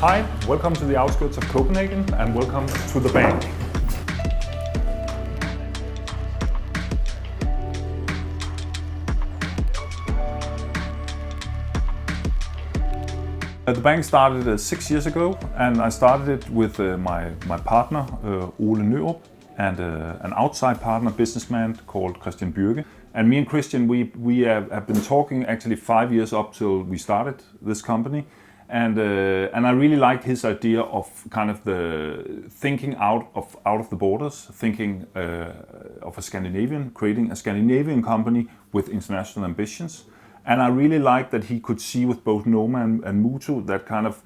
Hi, welcome to the outskirts of Copenhagen and welcome to the bank. The bank started 6 years ago, and I started it with my partner Ole Nørup and an outside partner, businessman called Christian Bürge. And me and Christian, we have been talking actually 5 years up till we started this company. And I really liked his idea of kind of the thinking out of the borders, thinking of creating a Scandinavian company with international ambitions. And I really liked that he could see with both Noma and Mutu that kind of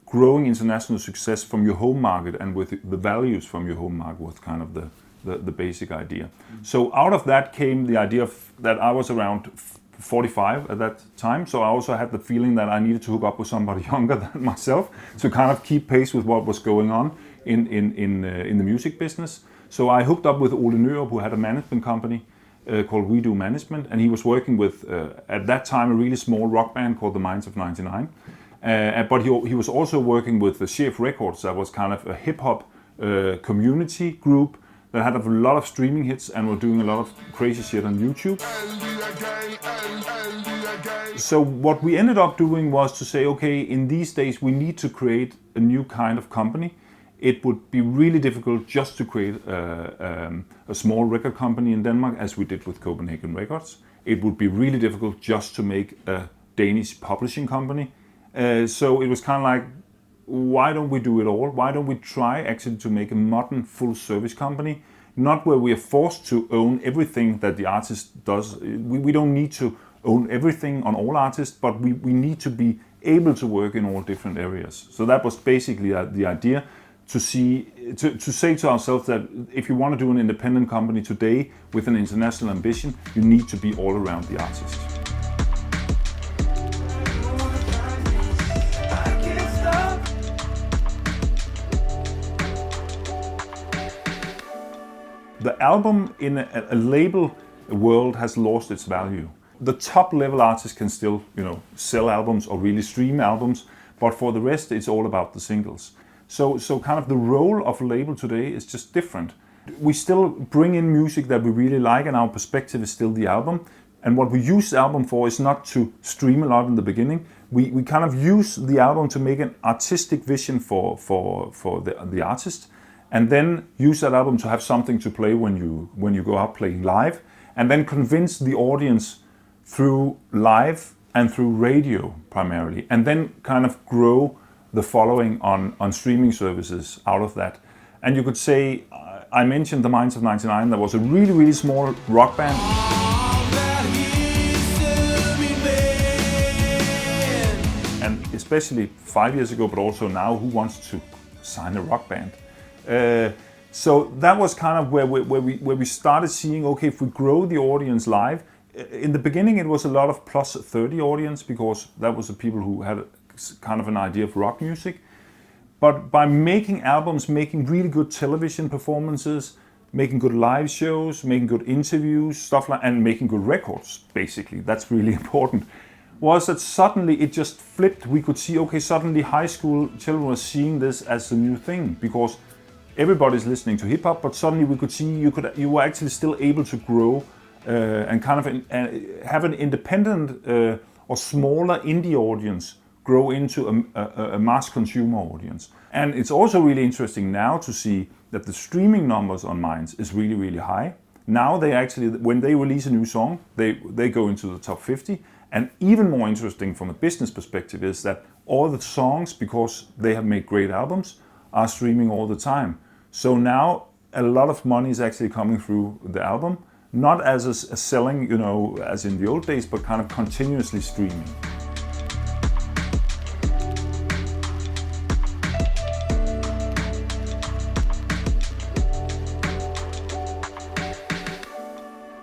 growing international success from your home market and with the values from your home market was kind of the basic idea. So out of that came the idea that I was around 45 at that time, so I also had the feeling that I needed to hook up with somebody younger than myself to kind of keep pace with what was going on in the music business. So I hooked up with Ole Nørup, who had a management company called We Do Management, and he was working with, at that time, a really small rock band called the Minds of 99. But he was also working with the Chef Records, that was kind of a hip-hop community group that had a lot of streaming hits and were doing a lot of crazy shit on YouTube. So what we ended up doing was to say, okay, in these days we need to create a new kind of company. It would be really difficult just to create a small record company in Denmark, as we did with Copenhagen Records. It would be really difficult just to make a Danish publishing company. So it was kind of like, why don't we do it all? Why don't we try actually to make a modern full service company? Not where we are forced to own everything that the artist does. We don't need to own everything on all artists, but we need to be able to work in all different areas. So that was basically the idea, to say to ourselves that if you want to do an independent company today with an international ambition, you need to be all around the artist. The album in a label world has lost its value. The top level artists can still, sell albums or really stream albums, but for the rest, it's all about the singles. So kind of the role of a label today is just different. We still bring in music that we really like, and our perspective is still the album. And what we use the album for is not to stream a lot in the beginning. We kind of use the album to make an artistic vision for the artist, and then use that album to have something to play when you go out playing live, and then convince the audience through live and through radio primarily, and then kind of grow the following on streaming services out of that. And you could say, I mentioned the Minds of 99, that was a really, really small rock band. And especially 5 years ago, but also now, who wants to sign a rock band? So that was kind of where we started seeing, okay, if we grow the audience live. In the beginning it was a lot of plus 30 audience, because that was the people who had kind of an idea of rock music. But by making albums, making really good television performances, making good live shows, making good interviews, stuff like, and making good records, basically, that's really important, was that suddenly it just flipped. We could see, okay, suddenly high school children were seeing this as a new thing, because everybody's listening to hip hop, but suddenly we could see you were actually still able to grow and kind of have an independent or smaller indie audience grow into a mass consumer audience. And it's also really interesting now to see that the streaming numbers on Minds is really, really high. Now they actually, when they release a new song, they go into the top 50. And even more interesting from a business perspective is that all the songs, because they have made great albums, are streaming all the time. So now a lot of money is actually coming through the album, not as a selling, as in the old days, but kind of continuously streaming.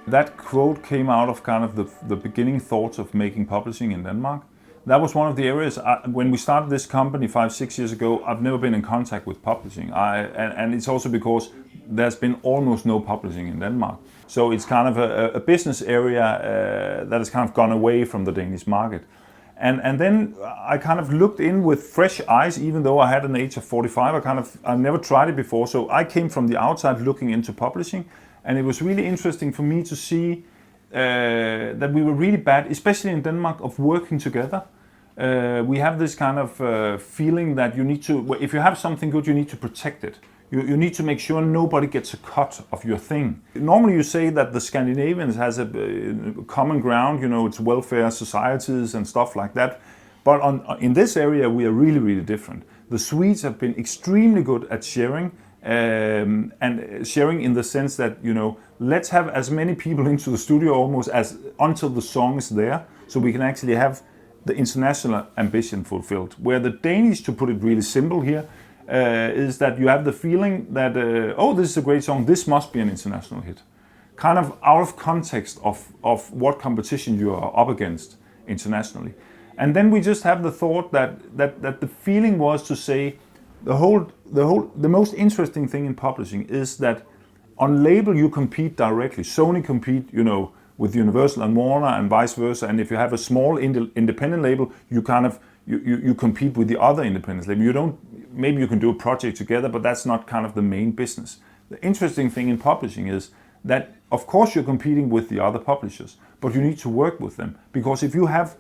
That quote came out of kind of the beginning thoughts of making publishing in Denmark. That was one of the areas, when we started this company 5-6 years ago, I've never been in contact with publishing. And it's also because there's been almost no publishing in Denmark. So it's kind of a business area that has kind of gone away from the Danish market. And then I kind of looked in with fresh eyes, even though I had an age of 45. I never tried it before. So I came from the outside looking into publishing. And it was really interesting for me to see that we were really bad, especially in Denmark, of working together. We have this kind of feeling that you need to, if you have something good, you need to protect it. You need to make sure nobody gets a cut of your thing. Normally you say that the Scandinavians has a common ground, it's welfare societies and stuff like that. But in this area we are really, really different. The Swedes have been extremely good at sharing, and sharing in the sense that, let's have as many people into the studio almost as until the song is there, so we can actually have the international ambition fulfilled. Where the Danish, to put it really simple here, is that you have the feeling that, this is a great song, this must be an international hit. Kind of out of context of what competition you are up against internationally. And then we just have the thought that the feeling was to say, the most interesting thing in publishing is that on label you compete directly. Sony compete, with Universal and Warner and vice versa. And if you have a small independent label, you kind of you compete with the other independent label. Maybe you can do a project together, but that's not kind of the main business. The interesting thing in publishing is that, of course, you're competing with the other publishers, but you need to work with them, because if you have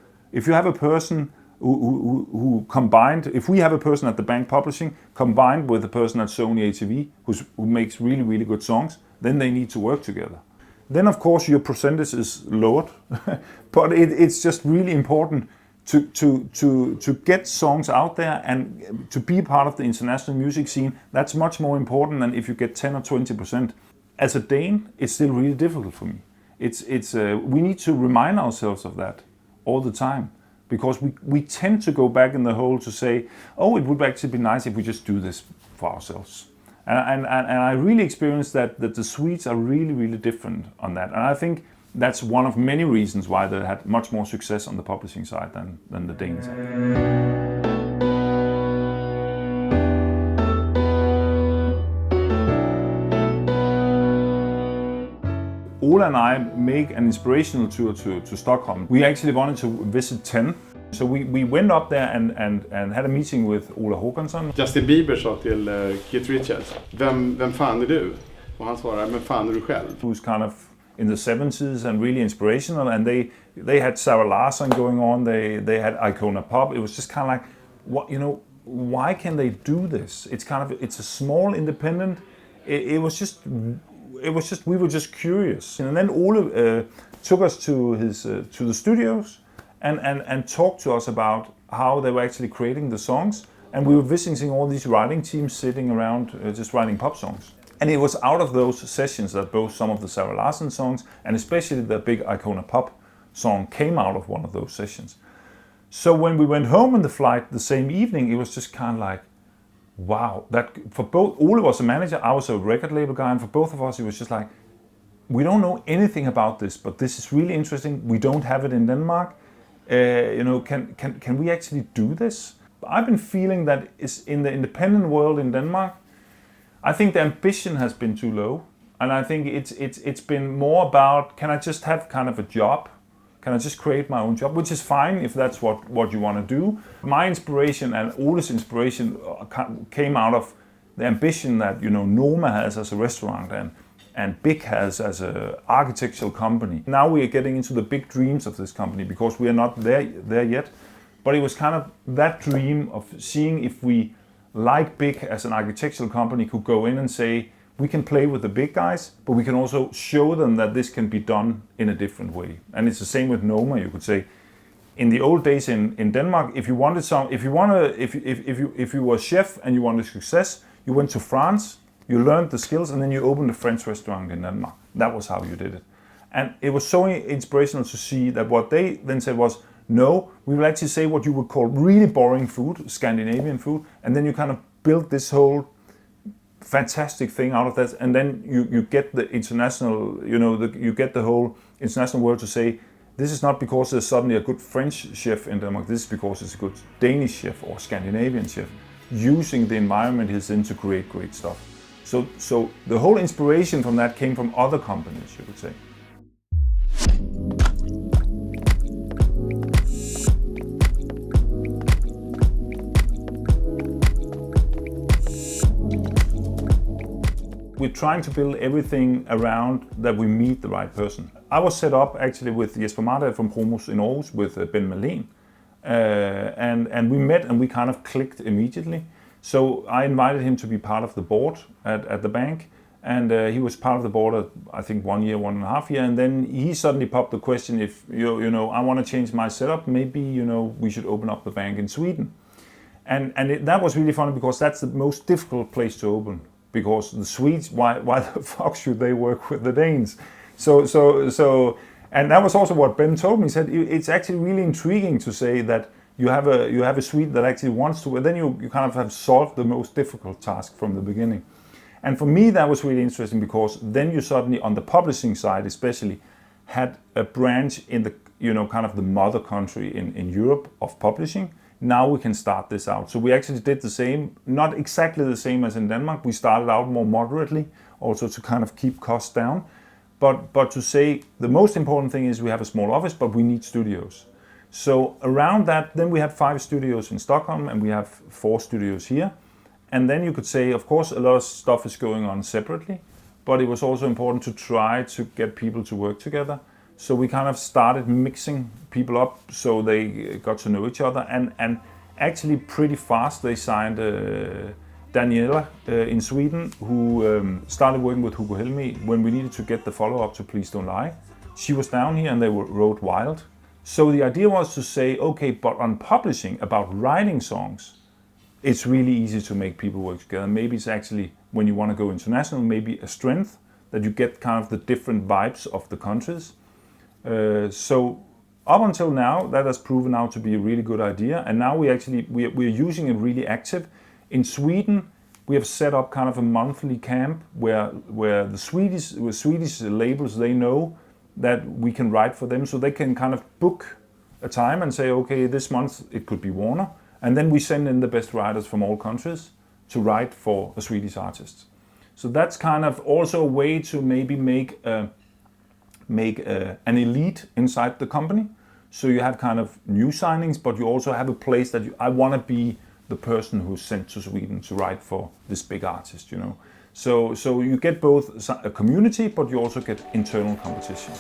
a person who combined, if we have a person at the bank publishing combined with a person at Sony ATV who makes really, really good songs, then they need to work together. Then, of course, your percentage is lowered, but it's just really important to get songs out there and to be part of the international music scene. That's much more important than if you get 10 or 20%. As a Dane, it's still really difficult for me. We need to remind ourselves of that all the time, because we tend to go back in the hole to say, it would actually be nice if we just do this for ourselves. And I really experienced that the Swedes are really, really different on that. And I think that's one of many reasons why they had much more success on the publishing side than the Danes had. Ola and I make an inspirational tour to Stockholm. We actually wanted to visit 10. So we went up there and had a meeting with Ola Håkansson. Justin Bieber sa till Keith Richards, vem fan är du? Och han svarade, men fan är du själv? Who's kind of in the 70s and really inspirational, and they had Sarah Larsson going on, they had Icona Pop. It was just kind of like, why can they do this? It's a small independent. We were just curious. And then Ole took us to the studios and talked to us about how they were actually creating the songs. And we were visiting all these writing teams sitting around just writing pop songs. And it was out of those sessions that both some of the Sarah Larsson songs and especially the big Icona Pop song came out of one of those sessions. So when we went home in the flight the same evening, it was just kind of like, wow, that for both, Ole was a manager, I was a record label guy, and for both of us it was just like, we don't know anything about this, but this is really interesting. We don't have it in Denmark. Can we actually do this? I've been feeling that is in the independent world in Denmark, I think the ambition has been too low, and I think it's been more about, can I just have kind of a job? Can I just create my own job? Which is fine if that's what you want to do. My inspiration and Ole's inspiration came out of the ambition that Noma has as a restaurant and Big has as an architectural company. Now we are getting into the big dreams of this company because we are not there yet. But it was kind of that dream of seeing if we, like Big as an architectural company, could go in and say, we can play with the big guys, but we can also show them that this can be done in a different way. And it's the same with Noma, you could say. In the old days in Denmark, if you were a chef and you wanted success, you went to France, you learned the skills, and then you opened a French restaurant in Denmark. That was how you did it. And it was so inspirational to see that what they then said was, no, we will actually say what you would call really boring food, Scandinavian food, and then you kind of build this whole fantastic thing out of that, and then you get the international, you get the whole international world to say, this is not because there's suddenly a good French chef in Denmark, this is because it's a good Danish chef or Scandinavian chef, using the environment he's in to create great stuff. So the whole inspiration from that came from other companies, you could say. we're trying to build everything around that we meet the right person. I was set up actually with Jesper Mardal from Promos in Aarhus with Ben Malene. And we met and we kind of clicked immediately. So I invited him to be part of the board at the bank. And he was part of the board, I think 1 year, 1.5 years. And then he suddenly popped the question, if, you know, I want to change my setup, maybe, you know, we should open up the bank in Sweden. And that was really funny because that's the most difficult place to open. Because the Swedes, why the fuck should they work with the Danes? So, and that was also what Ben told me. He said it's actually really intriguing to say that you have a Swede that actually wants to, and then you kind of have solved the most difficult task from the beginning. And for me, that was really interesting because then you suddenly, on the publishing side especially, had a branch in the, you know, kind of the mother country in Europe of publishing. Now we can start this out. So we actually did the same, not exactly the same as in Denmark. We started out more moderately, also to kind of keep costs down. But to say the most important thing is we have a small office, but we need studios. So around that, then we have 5 studios in Stockholm and we have 4 studios here. And then you could say, of course, a lot of stuff is going on separately, but it was also important to try to get people to work together. So we kind of started mixing people up so they got to know each other. And actually pretty fast they signed Daniela in Sweden, who started working with Hugo Helmi when we needed to get the follow-up to Please Don't Lie. She was down here and they wrote Wild. So the idea was to say, okay, but on publishing, about writing songs, it's really easy to make people work together. Maybe it's actually, when you want to go international, maybe a strength that you get kind of the different vibes of the countries. So up until now, that has proven out to be a really good idea. And now we're using it really active. In Sweden, we have set up kind of a monthly camp where the Swedish labels, they know that we can write for them. So they can kind of book a time and say, okay, this month it could be Warner. And then we send in the best writers from all countries to write for a Swedish artist. So that's kind of also a way to maybe make an elite inside the company. So you have kind of new signings, but you also have a place that I want to be the person who's sent to Sweden to write for this big artist, you know. So you get both a community, but you also get internal competition.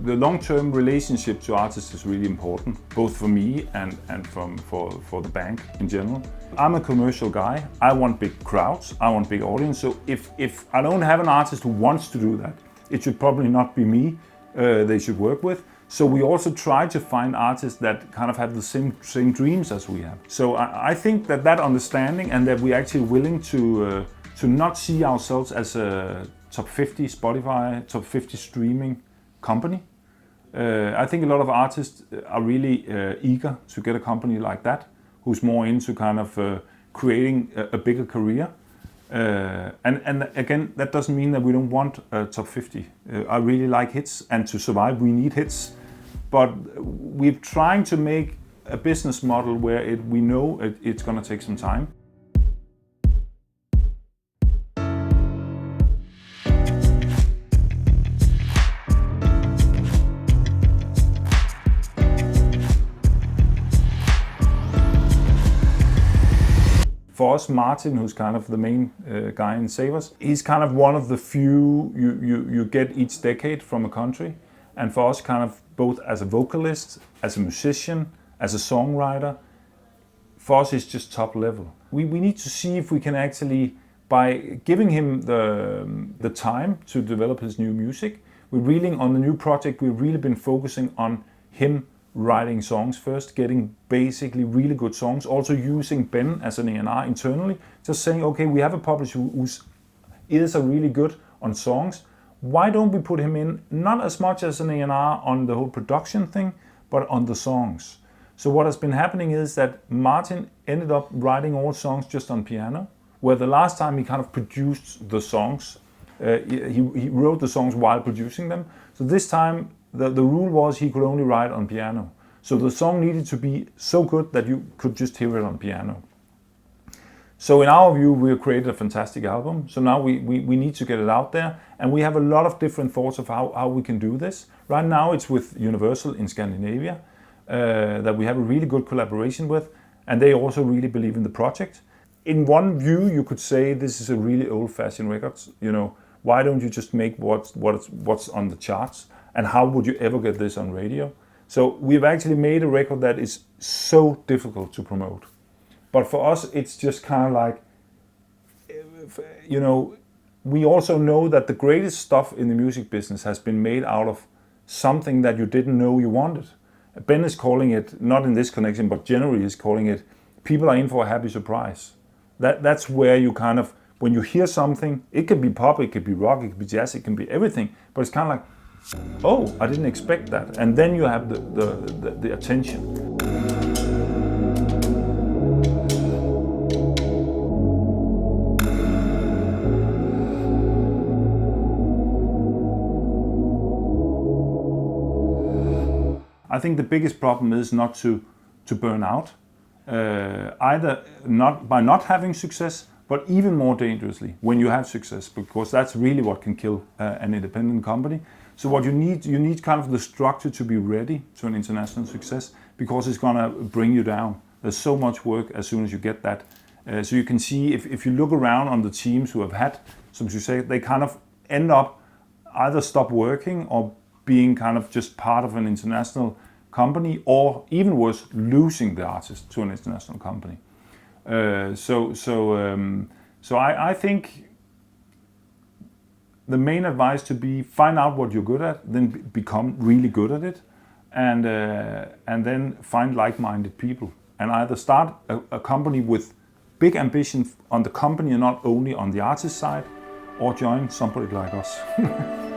The long-term relationship to artists is really important, both for me and for the bank in general. I'm a commercial guy. I want big crowds. I want big audience. So if I don't have an artist who wants to do that, it should probably not be me they should work with. So we also try to find artists that kind of have the same dreams as we have. So I think that understanding, and that we're actually willing to not see ourselves as a top 50 Spotify, top 50 streaming company. I think a lot of artists are really eager to get a company like that, who's more into kind of creating a bigger career. And again, that doesn't mean that we don't want a top 50. I really like hits, and to survive we need hits. But we're trying to make a business model where we know it's going to take some time. For us, Martin, who's kind of the main guy in Savers, he's kind of one of the few you get each decade from a country. And for us, kind of both as a vocalist, as a musician, as a songwriter, for us it's just top level. We need to see if we can actually, by giving him the time to develop his new music, we're really, on the new project, we've really been focusing on him writing songs first, getting basically really good songs, also using Ben as an A&R internally, just saying, okay, we have a publisher whose ears are really good on songs. Why don't we put him in, not as much as an A&R on the whole production thing, but on the songs. So what has been happening is that Martin ended up writing all songs just on piano, where the last time he kind of produced the songs, he wrote the songs while producing them. So this time, the rule was he could only write on piano. So the song needed to be so good that you could just hear it on piano. So in our view, we have created a fantastic album. So now we need to get it out there. And we have a lot of different thoughts of how we can do this. Right now it's with Universal in Scandinavia that we have a really good collaboration with. And they also really believe in the project. In one view, you could say this is a really old-fashioned record. You know, why don't you just make what's on the charts? And how would you ever get this on radio? So we've actually made a record that is so difficult to promote. But for us, it's just kind of like, you know, we also know that the greatest stuff in the music business has been made out of something that you didn't know you wanted. Ben is calling it, not in this connection, but generally is calling it, people are in for a happy surprise. That's where you kind of, when you hear something, it can be pop, it could be rock, it could be jazz, it can be everything, but it's kind of like, oh, I didn't expect that. And then you have the attention. I think the biggest problem is not to burn out, either not by not having success, but even more dangerously when you have success, because that's really what can kill an independent company. So what you need kind of the structure to be ready to an international success, because it's gonna bring you down. There's so much work as soon as you get that. So you can see if you look around on the teams who have had some success, they kind of end up either stop working or being kind of just part of an international company, or even worse, losing the artist to an international company. So I think the main advice to be find out what you're good at, then become really good at it, and then find like-minded people, and either start a company with big ambition on the company and not only on the artist side, or join somebody like us.